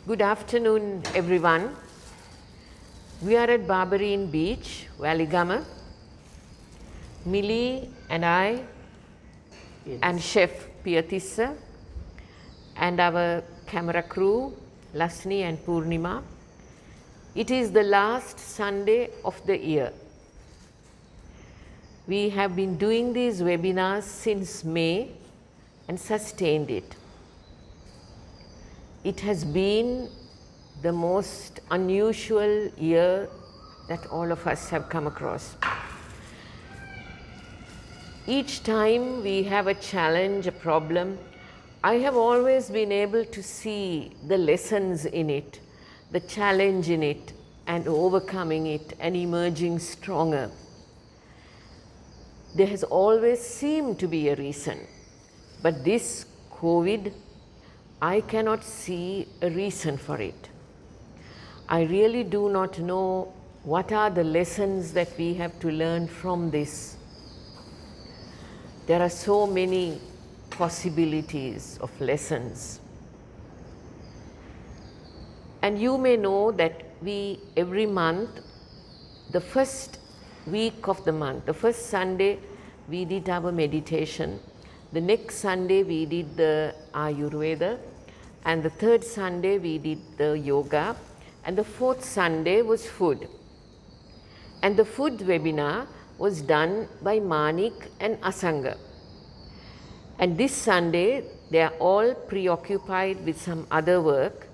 Good afternoon, everyone. We are at Barberyn Beach, Waligama. Mily and I, and Chef Piyatissa, and our camera crew, Lasni and Purnima. It is the last Sunday of the year. We have been doing these webinars since May and sustained it. It has been the most unusual year that all of us have come across. Each time we have a challenge, a problem, I have always been able to see the lessons in it, the challenge in it, and overcoming it and emerging stronger. There has always seemed to be a reason, but this COVID, I cannot see a reason for it. I really do not know what are the lessons that we have to learn from this. There are so many possibilities of lessons. And you may know that we, every month, the first week of the month, the first Sunday, we did our meditation. The next Sunday, we did the Ayurveda. And the third Sunday, we did the yoga. And the fourth Sunday was food. And the food webinar was done by Manik and Asanga. And this Sunday, they are all preoccupied with some other work.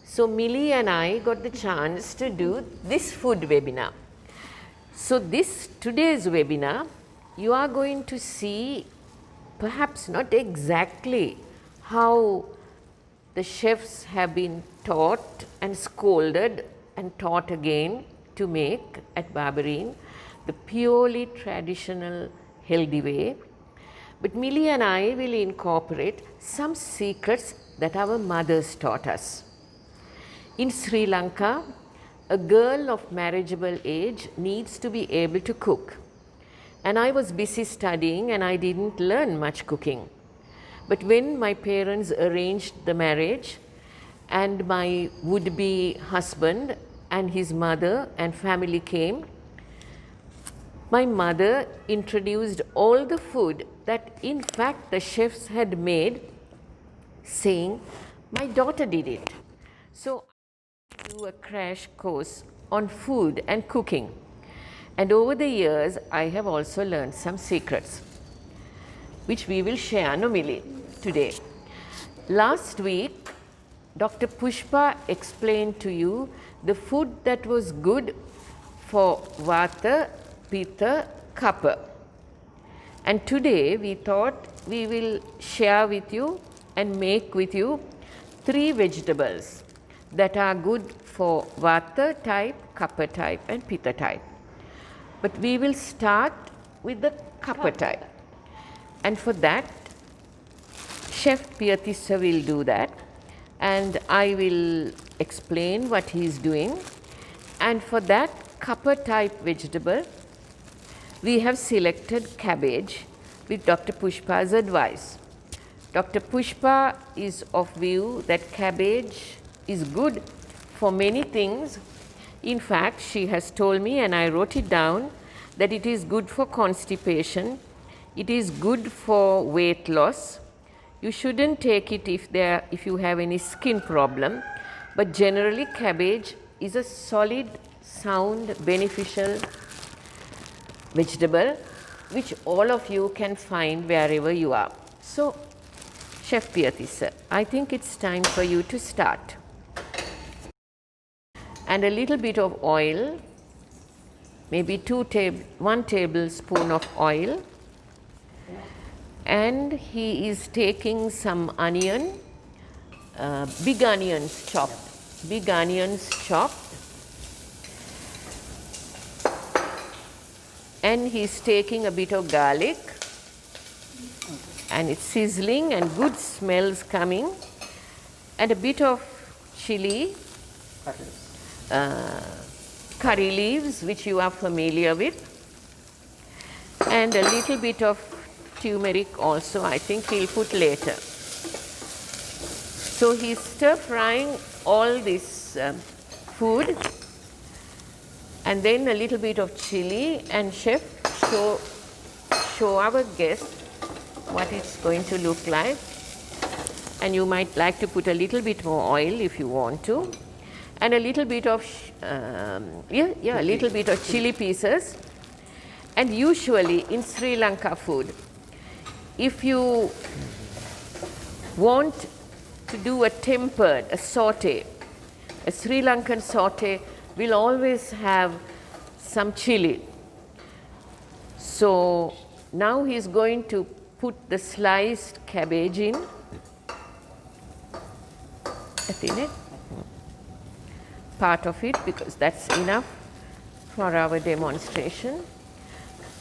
So Mily and I got the chance to do this food webinar. So today's webinar, you are going to see perhaps not exactly how the chefs have been taught and scolded and taught again to make at Barberyn, the purely traditional healthy way. But Mily and I will incorporate some secrets that our mothers taught us. In Sri Lanka, a girl of marriageable age needs to be able to cook. And I was busy studying and I didn't learn much cooking. But when my parents arranged the marriage and my would-be husband and his mother and family came, my mother introduced all the food that in fact the chefs had made, saying, my daughter did it. So I do a crash course on food and cooking. And over the years, I have also learned some secrets, which we will share, no Mily, today. Last week, Dr. Pushpa explained to you the food that was good for Vata, Pitta, Kapha. And today we thought we will share with you and make with you 3 vegetables that are good for Vata type, Kapha type and Pitta type. But we will start with the Kapha type. And for that, Chef Piyatissa will do that. And I will explain what he is doing. And for that Kapha type vegetable, we have selected cabbage with Dr. Pushpa's advice. Dr. Pushpa is of view that cabbage is good for many things. In fact, she has told me, and I wrote it down, that it is good for constipation, it is good for weight loss. You shouldn't take it if you have any skin problem, but generally cabbage is a solid, sound, beneficial vegetable which all of you can find wherever you are. So, Chef Piyatissa, I think it's time for you to start. And a little bit of oil, maybe 1 tablespoon of oil. And he is taking some onion, big onions chopped. And he's taking a bit of garlic, and it's sizzling and good smells coming, and a bit of chili, curry leaves, which you are familiar with, and a little bit of turmeric also, I think he'll put later. So he's stir frying all this food, and then a little bit of chili, and chef show our guest what it's going to look like. And you might like to put a little bit more oil if you want to, and a little bit of a little bit of chili pieces. And usually in Sri Lanka food, if you want to do a tempered, a saute, a Sri Lankan saute will always have some chili. So now he's going to put the sliced cabbage in. Part of it, because that's enough for our demonstration.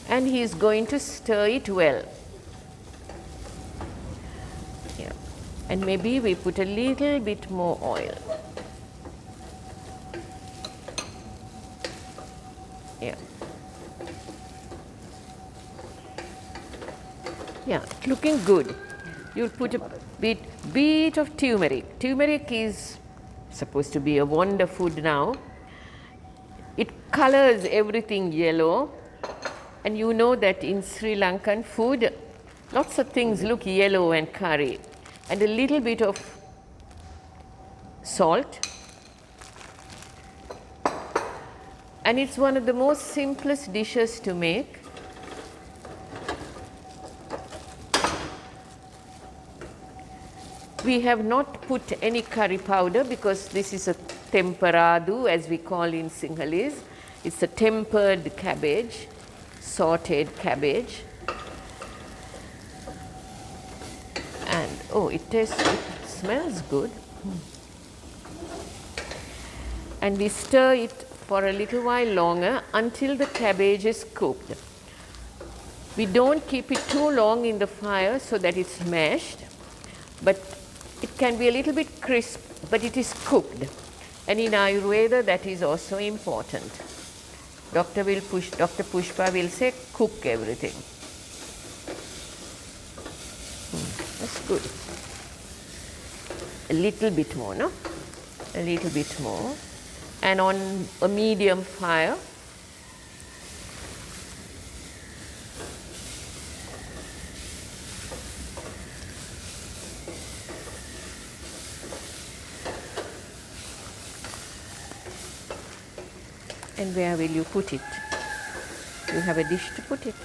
And he is going to stir it well. Yeah. And maybe we put a little bit more oil. Yeah. Yeah, looking good. You'll put a bit of turmeric. Turmeric is supposed to be a wonder food now. It colors everything yellow, and you know that in Sri Lankan food, lots of things look yellow and curry. And a little bit of salt. And it's one of the most simplest dishes to make. We have not put any curry powder because this is a temperadu, as we call in Sinhalese. It's a tempered cabbage, sauteed cabbage. And oh, it smells good. And we stir it for a little while longer until the cabbage is cooked. We don't keep it too long in the fire so that it's mashed, but it can be a little bit crisp, but it is cooked. And in Ayurveda, that is also important. Dr. Pushpa will say, cook everything. That's good. A little bit more, no? A little bit more. And on a medium fire. And where will you put it? You have a dish to put it.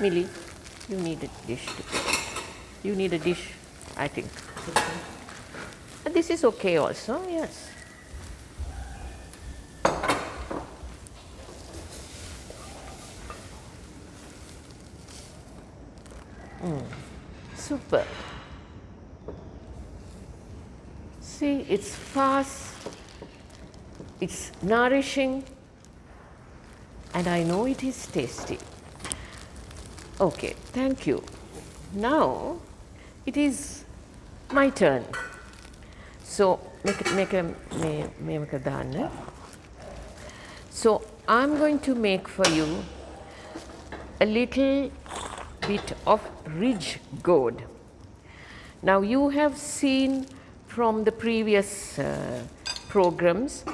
Millie, you need a dish to put it. You need a dish, I think. And this is okay also, yes. Super. See, it's fast, it's nourishing, and I know it is tasty. Okay, thank you. Now it is my turn. So so I'm going to make for you a little bit of ridge gourd. Now you have seen from the previous programs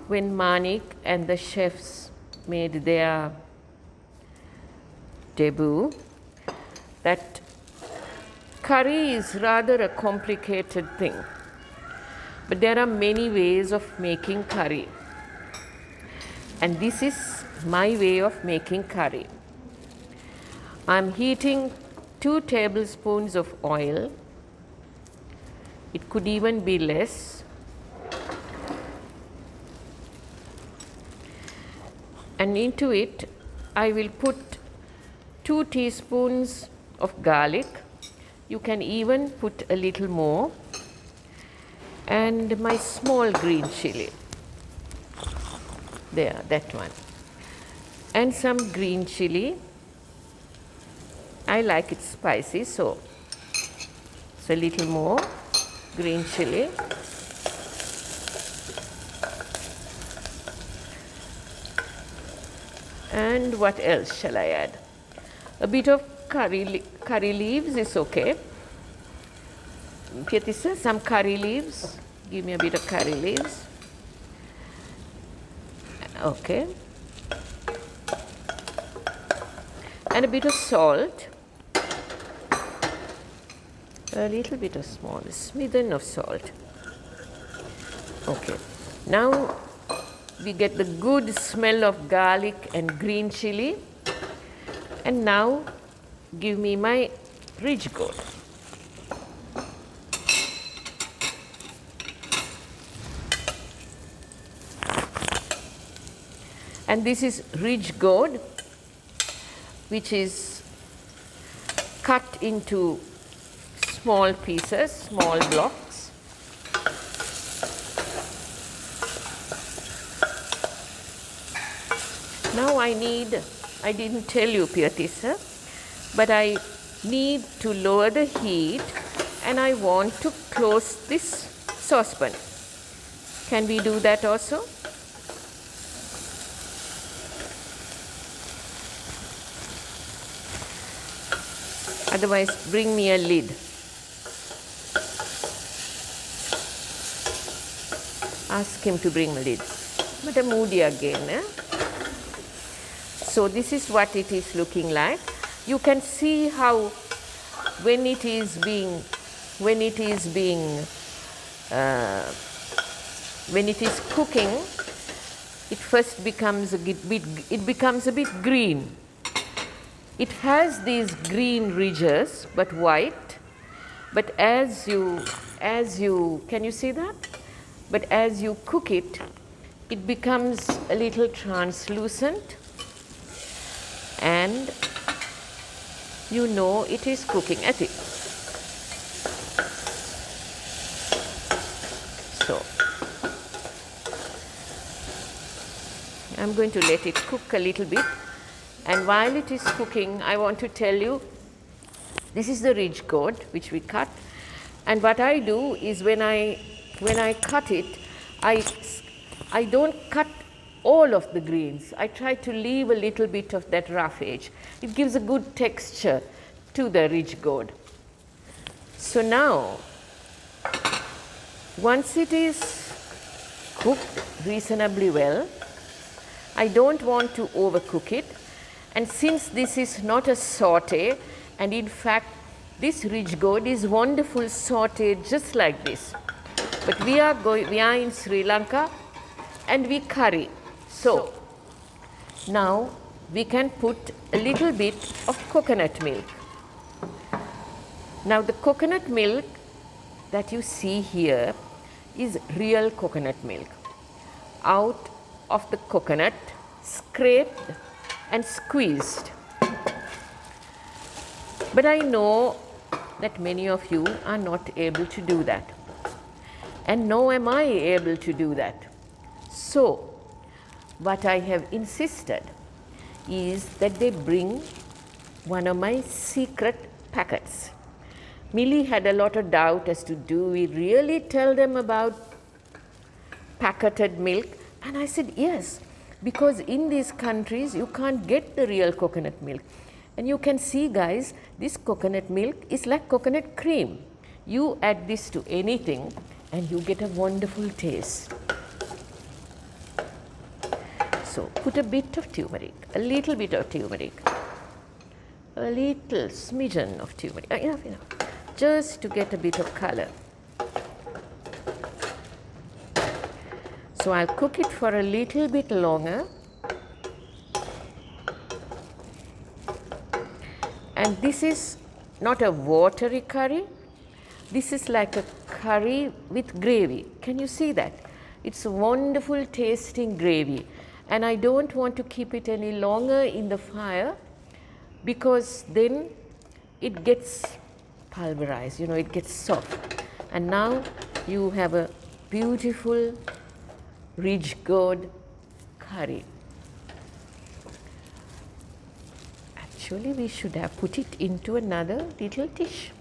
when Manik and the chefs made their debut that curry is rather a complicated thing, but there are many ways of making curry, and this is my way of making curry. I'm heating 2 tablespoons of oil. It could even be less. And into it, I will put 2 teaspoons of garlic. You can even put a little more. And my small green chili. There, that one. And some green chili. I like it spicy, so it's a little more green chili. And what else shall I add? A bit of curry leaves is okay. Some curry leaves. Give me a bit of curry leaves. Okay. And a bit of salt. A little bit of small smidgen of salt. Okay. Now we get the good smell of garlic and green chili. And now give me my ridge gourd. And this is ridge gourd, which is cut into small pieces, small blocks. Now I didn't tell you, Piyatissa, but I need to lower the heat and I want to close this saucepan. Can we do that also? Otherwise, bring me a lid. Ask him to bring a lid. But a moody again. Eh? So this is what it is looking like. You can see how when it is cooking, it first becomes a bit green. It has these green ridges, but white. But as you can you see that? But as you cook it, it becomes a little translucent, and you know it is cooking at it. So I'm going to let it cook a little bit. And while it is cooking, I want to tell you, this is the ridge gourd which we cut. And what I do is when I cut it, I don't cut all of the greens. I try to leave a little bit of that rough edge. It gives a good texture to the ridge gourd. So now, once it is cooked reasonably well, I don't want to overcook it. And since this is not a saute, and in fact this ridge gourd is wonderful sauteed just like this. But we are in Sri Lanka and we curry. So now we can put a little bit of coconut milk. Now the coconut milk that you see here is real coconut milk. Out of the coconut, scraped and squeezed. But I know that many of you are not able to do that. And nor am I able to do that. So, what I have insisted is that they bring one of my secret packets. Milly had a lot of doubt as to do we really tell them about packeted milk? And I said yes. Because in these countries, you can't get the real coconut milk. And you can see, guys, this coconut milk is like coconut cream. You add this to anything and you get a wonderful taste. So put a bit of turmeric, a little bit of turmeric, a little smidgen of turmeric, enough, just to get a bit of color. So I'll cook it for a little bit longer. And this is not a watery curry. This is like a curry with gravy. Can you see that? It's a wonderful tasting gravy. And I don't want to keep it any longer in the fire because then it gets pulverized, it gets soft. And now you have a beautiful ridge gourd curry. Actually, we should have put it into another little dish.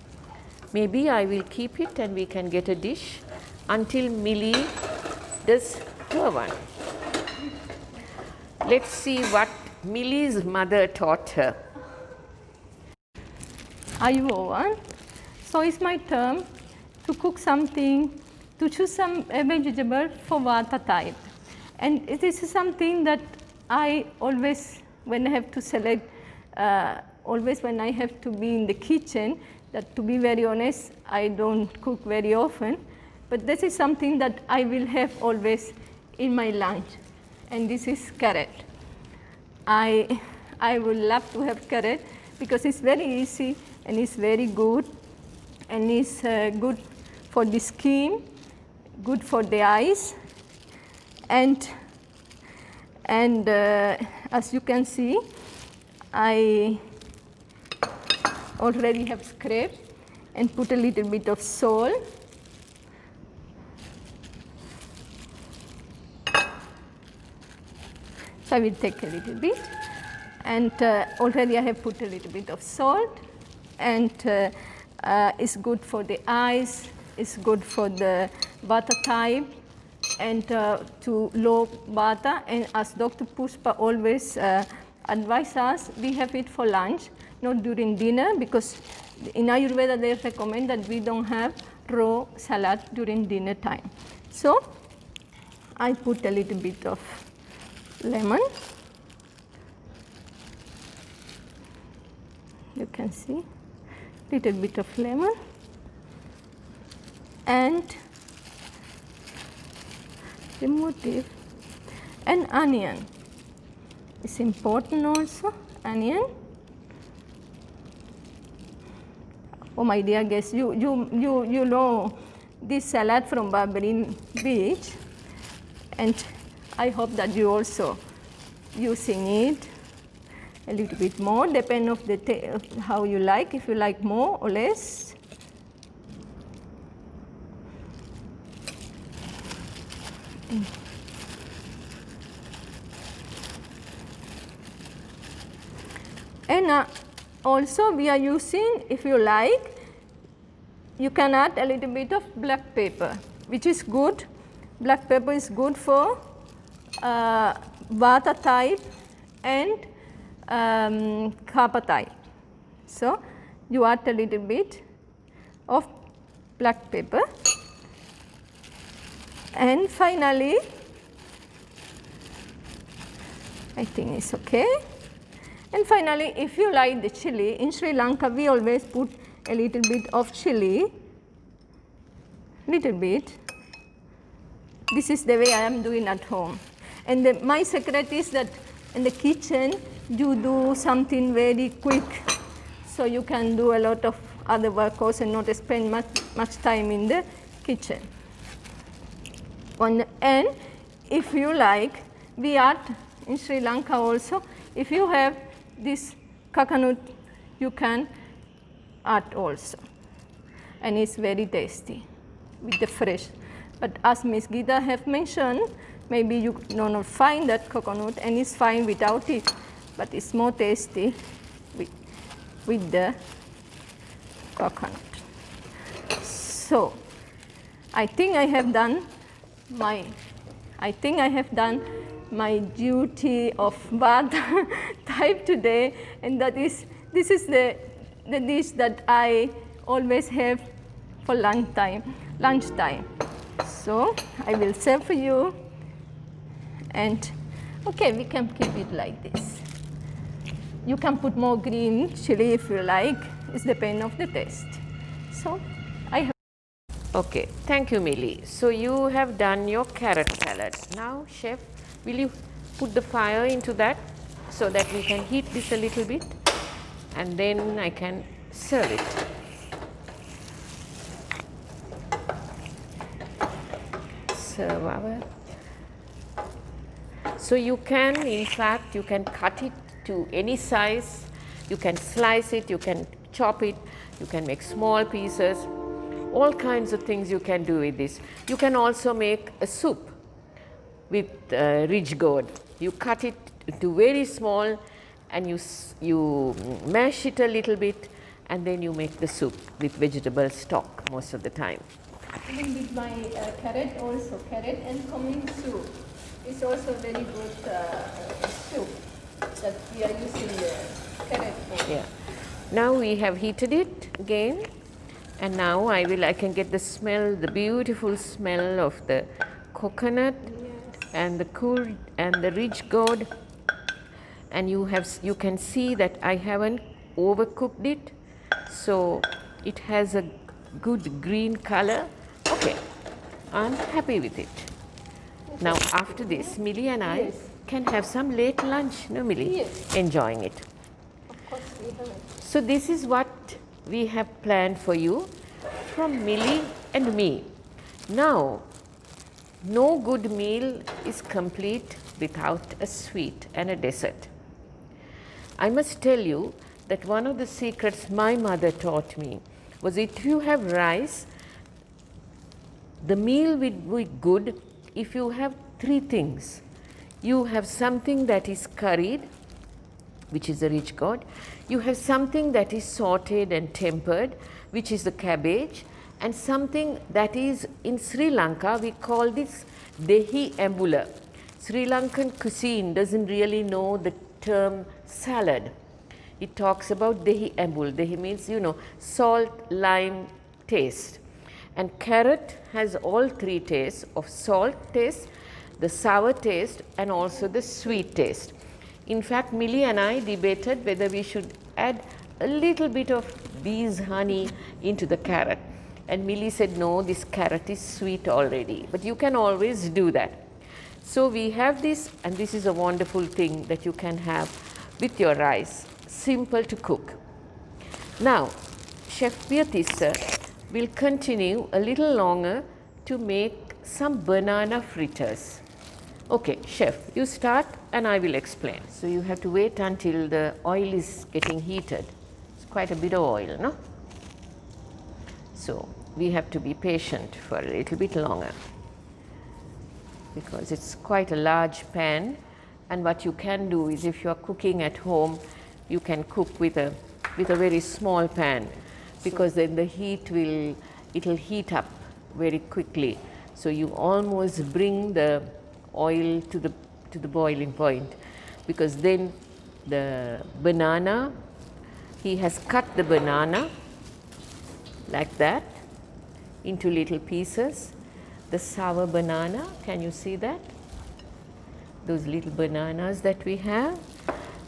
Maybe I will keep it and we can get a dish until Milly does her one. Let's see what Milly's mother taught her. Ayurveda. So it's my turn to cook something to choose some vegetable for Vata type. And this is something that I always, when I have to select, always when I have to be in the kitchen, that to be very honest, I don't cook very often, but this is something that I will have always in my lunch, and this is carrot. I would love to have carrot because it's very easy and it's very good, and it's good for the skin, good for the eyes, and as you can see, I already have scraped and put a little bit of salt. So I will take a little bit, and already I have put a little bit of salt, and it's good for the eyes, it's good for the Vata type, and to low Vata, and as Dr. Pushpa always advises us, we have it for lunch, not during dinner, because in Ayurveda they recommend that we don't have raw salad during dinner time. So I put a little bit of lemon, you can see little bit of lemon, and the motif, and onion is important also, onion. Oh my dear guests, you know this salad from Barberyn Beach, and I hope that you also using it a little bit more, depend of the how you like, if you like more or less. And also we are using, if you like, you can add a little bit of black pepper, which is good. Black pepper is good for Vata type and Kapha type. So you add a little bit of black pepper, and finally I think it's okay. And finally, if you like the chili, in Sri Lanka we always put a little bit of chili, little bit. This is the way I am doing at home. And my secret is that in the kitchen you do something very quick, so you can do a lot of other work also and not spend much time in the kitchen. And if you like, we add in Sri Lanka also, if you have this coconut, you can add also, and it's very tasty with the fresh. But as Ms. Geetha have mentioned, maybe you do not find that coconut, and it's fine without it, but it's more tasty with the coconut. So I think I have done my duty of Vata type today, and this is the dish that I always have for lunchtime. So I will serve for you, and okay, we can keep it like this. You can put more green chili if you like, it's depend of the taste. So I have. Okay, thank you, Mily. So you have done your carrot salad. Now, chef, will you put the fire into that so that we can heat this a little bit, and then I can serve it. Serve our. So you can, in fact, you can cut it to any size. You can slice it, you can chop it, you can make small pieces. All kinds of things you can do with this. You can also make a soup with rich gourd. You cut it to very small, and you mash it a little bit, and then you make the soup with vegetable stock most of the time. Even with my carrot also, carrot and cumin soup is also very good soup that we are using the carrot for. Yeah. Now we have heated it again. And now I can get the smell, the beautiful smell of the coconut and the cool and the rich gourd. And you can see that I haven't overcooked it, so it has a good green color. Okay, I'm happy with it. Now after this, Millie and I can have some late lunch, no Millie? Yes. Enjoying it. Of course, we have it. So this is what we have planned for you from Millie and me. Now, no good meal is complete without a sweet and a dessert. I must tell you that one of the secrets my mother taught me was if you have rice, the meal will be good if you have three things. You have something that is curried, which is the rich gourd. You have something that is sauteed and tempered, which is the cabbage, and something that is in Sri Lanka, we call this dehi ambula. Sri Lankan cuisine doesn't really know the term salad. It talks about dehi ambul. Dehi means, salt, lime taste. And carrot has all three tastes of salt taste, the sour taste, and also the sweet taste. In fact, Millie and I debated whether we should add a little bit of bees honey into the carrot. And Millie said, no, this carrot is sweet already, but you can always do that. So we have this, and this is a wonderful thing that you can have with your rice, simple to cook. Now, Chef Beatrice will continue a little longer to make some banana fritters. Okay, Chef, you start and I will explain. So you have to wait until the oil is getting heated. It's quite a bit of oil, no? So we have to be patient for a little bit longer because it's quite a large pan, and what you can do is if you are cooking at home, you can cook with a very small pan, because then the heat it'll heat up very quickly. So you almost bring the oil to the boiling point, because then the banana, he has cut the banana like that into little pieces. The sour banana, can you see that? Those little bananas that we have.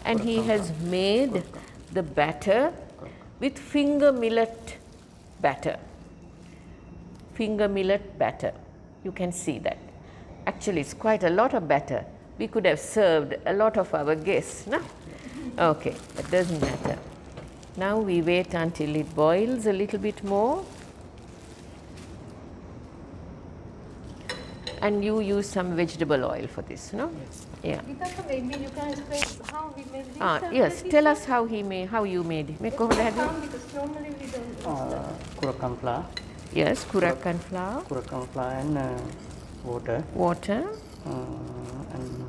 And he has made the batter with finger millet batter. Finger millet batter. You can see that. Actually, it's quite a lot of batter. We could have served a lot of our guests, no? Okay, that doesn't matter. Now we wait until it boils a little bit more. And you use some vegetable oil for this, no? Yes. Yeah. Geetha, maybe you can explain how we made this. Yes, tell us how you made it. Because normally we don't use Kurakan flour. Yes, kurakan flour. Kurakan flour and water. Water. And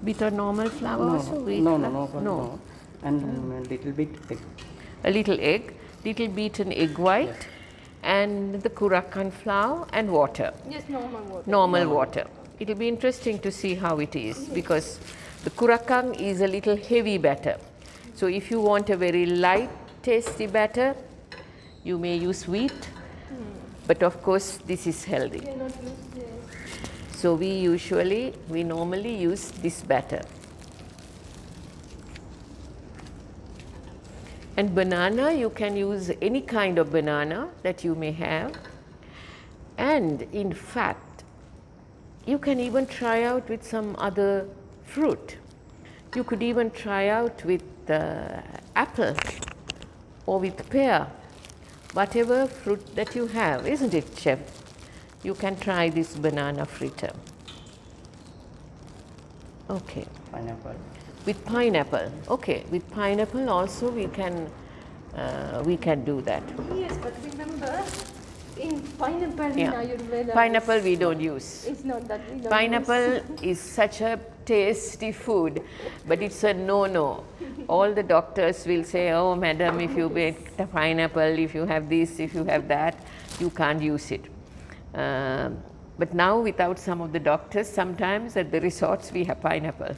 Bit of normal flour also? Wheat no, flour? no. And a little bit egg. A little egg, little beaten egg white, Yes. and the kurakan flour and water. Yes, normal water. Normal water. It will be interesting to see how it is, because the kurakan is a little heavy batter. So if you want a very light, tasty batter, you may use wheat, but of course this is healthy. We cannot use this. So we normally use this batter. And banana, you can use any kind of banana that you may have. And in fact, you can even try out with some other fruit. You could even try out with apple or with pear, whatever fruit that you have, isn't it, Chef? You can try this banana fritter. Okay. Pineapple. With pineapple, okay. With pineapple also we can do that. Yes, but remember, in pineapple in Yeah. Ayurveda, Pineapple we don't use. it's not that we don't Pineapple use. is such a tasty food, but it's a no-no. All the doctors will say, oh madam, if you make the pineapple, if you have this, if you have that, you can't use it. But now without some of the doctors, sometimes at the resorts we have pineapple.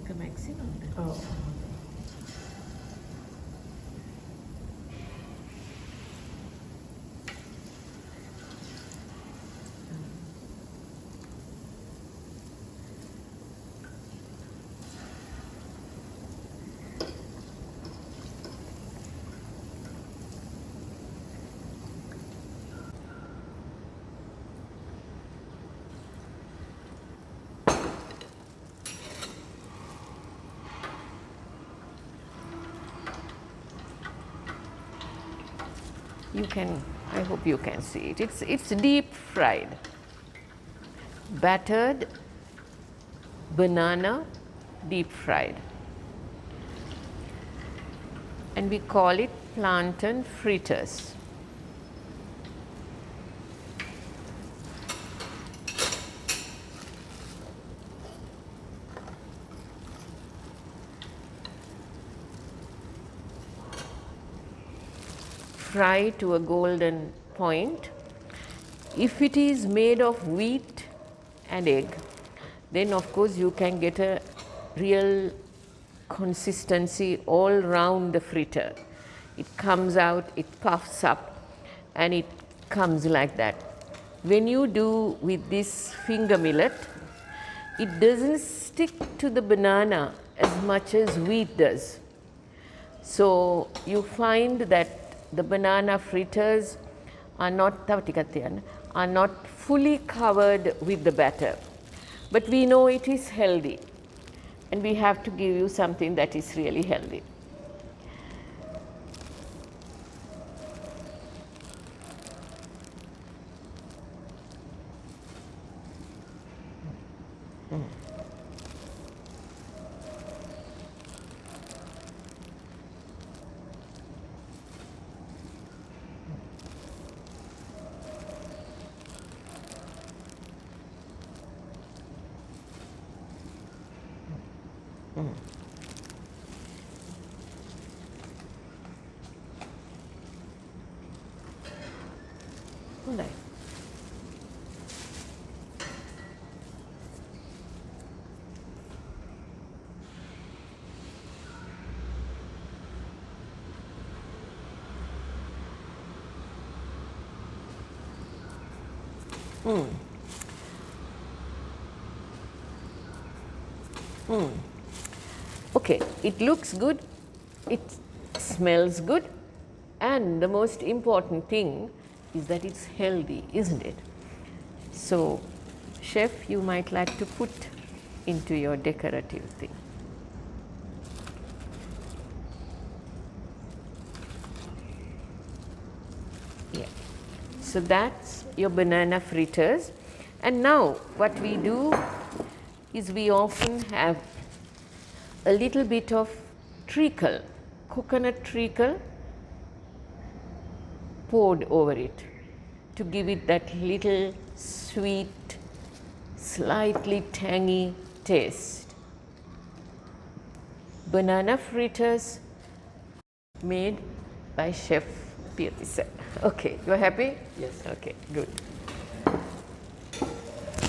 Make a maximum. Oh. You can, I hope you can see it. It's deep fried. Battered banana, deep fried. And we call it plantain fritters. Fry to a golden point. If it is made of wheat and egg, then of course you can get a real consistency all round the fritter. It comes out, it puffs up, and it comes like that. When you do with this finger millet, it doesn't stick to the banana as much as wheat does. So you find that the banana fritters are not fully covered with the batter. But we know it is healthy, and we have to give you something that is really healthy. Right. Okay, it looks good, it smells good, and the most important thing is that it's healthy, isn't it? So, chef, you might like to put into your decorative thing. Yeah. So that's your banana fritters. And now what we do is we often have a little bit of treacle, coconut treacle poured over it to give it that little sweet, slightly tangy taste. Banana fritters made by Chef Pirtisa. Okay, you are happy? Yes. Okay, good.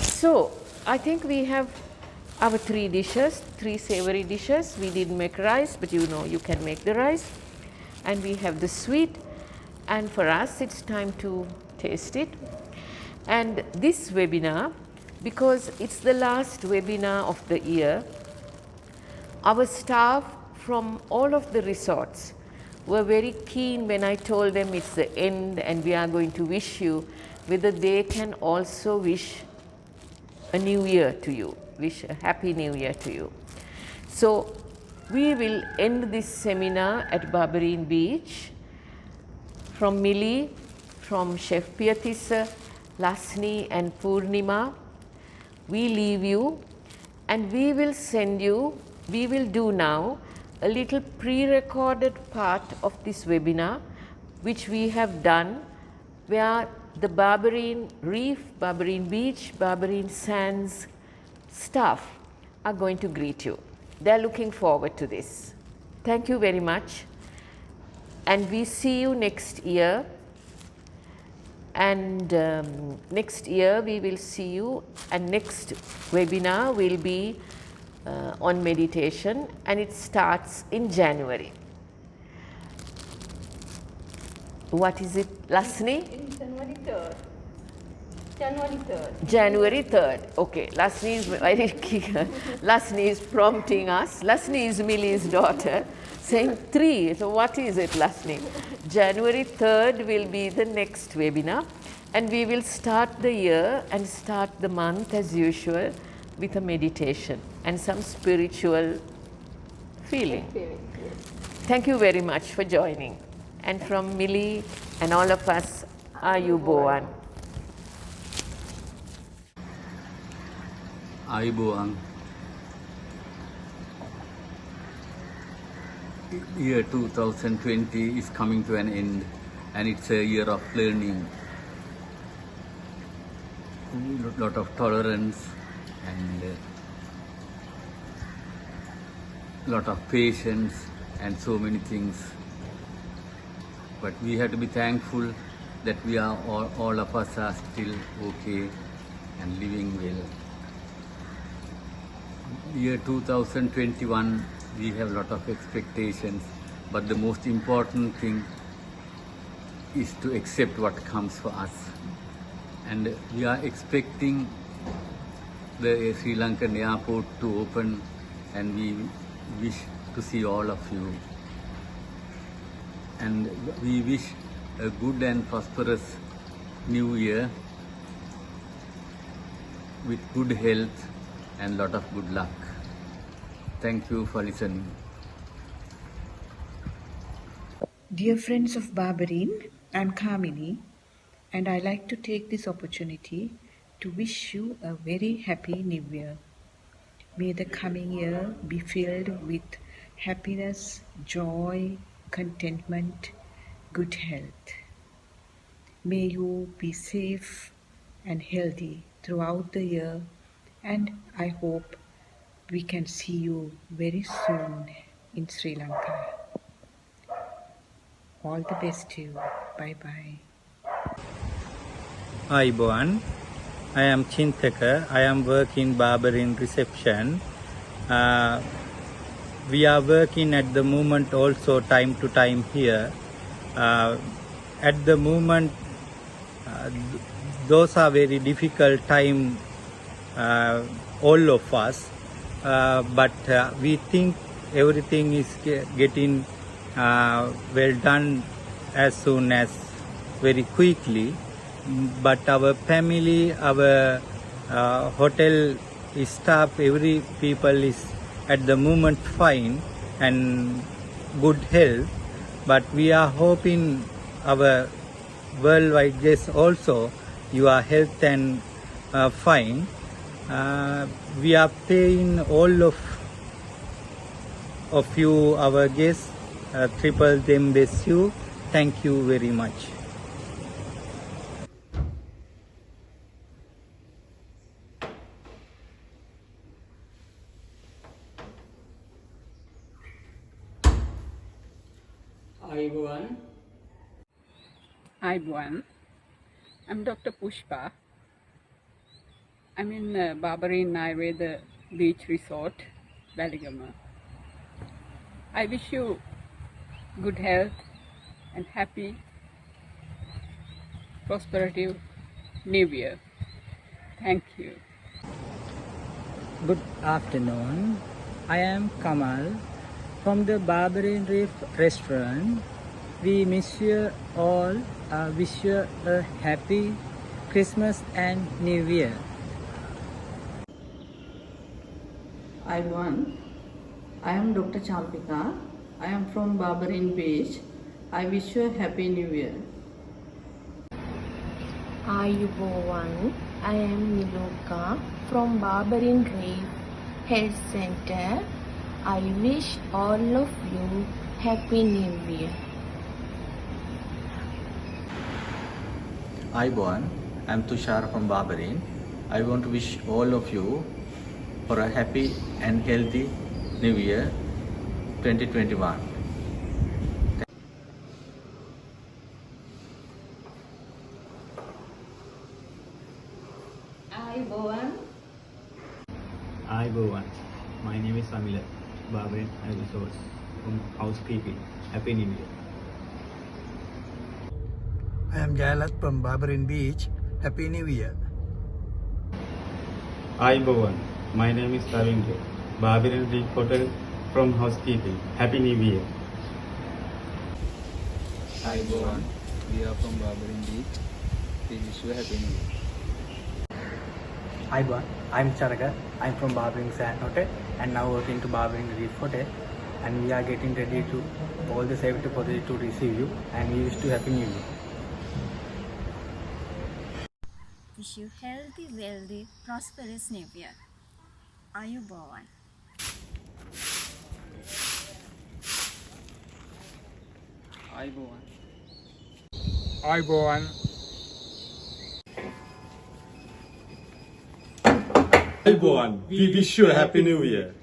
So, I think we have our three savory dishes. We didn't make rice, but you know you can make the rice. And we have the sweet, and for us it's time to taste it. And this webinar, because it's the last webinar of the year, our staff from all of the resorts were very keen when I told them it's the end and we are going to wish you, whether they can also wish a new year to you, wish a happy new year to you. So we will end this seminar at Barberyn Beach. From Mily, from Chef Pirtisa, Lasni and Purnima, we leave you, and we will send you, we will do now a little pre-recorded part of this webinar, which we have done, where the Barberyn Reef, Barberyn Beach, Barberyn Sands staff are going to greet you. They are looking forward to this. Thank you very much. And we see you next year. And next year we will see you, and next webinar will be on meditation, and it starts in January. What is it, Lasni? In January 3rd. January 3rd. January 3rd. Okay, Lasni is very Lasni is prompting us. Lasni is Mily's daughter, saying 3. So what is it, Lasni? January 3rd will be the next webinar, and we will start the year and start the month as usual with a meditation and some spiritual feeling. Thank you very much for joining. And from Mily and all of us, Ayubowan. Ayubowan. Year 2020 is coming to an end, and it's a year of learning. A lot of tolerance and a lot of patience and so many things. But we have to be thankful that we are all of us are still okay and living well. Year 2021, we have a lot of expectations, but the most important thing is to accept what comes for us. And we are expecting the Sri Lankan airport to open, and we wish to see all of you. And we wish a good and prosperous new year with good health and lot of good luck. Thank you for listening. Dear friends of Barberyn, I'm Kamini, and I like to take this opportunity to wish you a very happy new year. May the coming year be filled with happiness, joy, contentment, good health. May you be safe and healthy throughout the year, and I hope we can see you very soon in Sri Lanka. All the best to you. Bye-bye. Hi, Boan. I am Chintaka. I am working Barberyn reception. We are working at the moment also time to time here. At the moment, those are very difficult time, all of us. But we think everything is getting well done as soon as very quickly. But our family, our hotel staff, every people is at the moment fine and good health. But we are hoping our worldwide guests also, your health and fine. We are paying all of you, our guests, triple them bless you. Thank you very much. Ayubowan. I'm Dr. Pushpa. I'm in Barberyn Beach Resort, Ballygamma. I wish you good health and happy, prosperity New Year. Thank you. Good afternoon. I am Kamal from the Barberyn Reef restaurant. We wish you all a happy Christmas and New Year. Ayubowan. I am Dr. Champika. I am from Barberyn Beach. I wish you a happy New Year. Ayubowan. I am Niloka from Barberyn Reef Health Center. I wish all of you happy New Year. Ayubowan, I am Tushar from Barberyn. I want to wish all of you for a happy and healthy New Year 2021. Ayubowan. Ayubowan. My Tamil, Barberyn Resorts from housekeeping. Happy New Year. I am Jayalath from Barberyn Beach. Happy New Year. Hi Bhavan, my name is Ravindra. Barberyn Beach Hotel from housekeeping. Happy New Year. Hi Bhavan, we are from Barberyn Beach. We wish you a happy new year. Hi Bhavan, I'm Charaga. I'm from Barberyn Sand Hotel and now working to Barberyn Reef Hotel, and we are getting ready to all the safety procedures to receive you, and we wish you happy new year. Wish you healthy, wealthy, prosperous new year. Are you born? Hi Bhavan. Hi Bhavan. Hi Bhavan, we wish you a happy new year.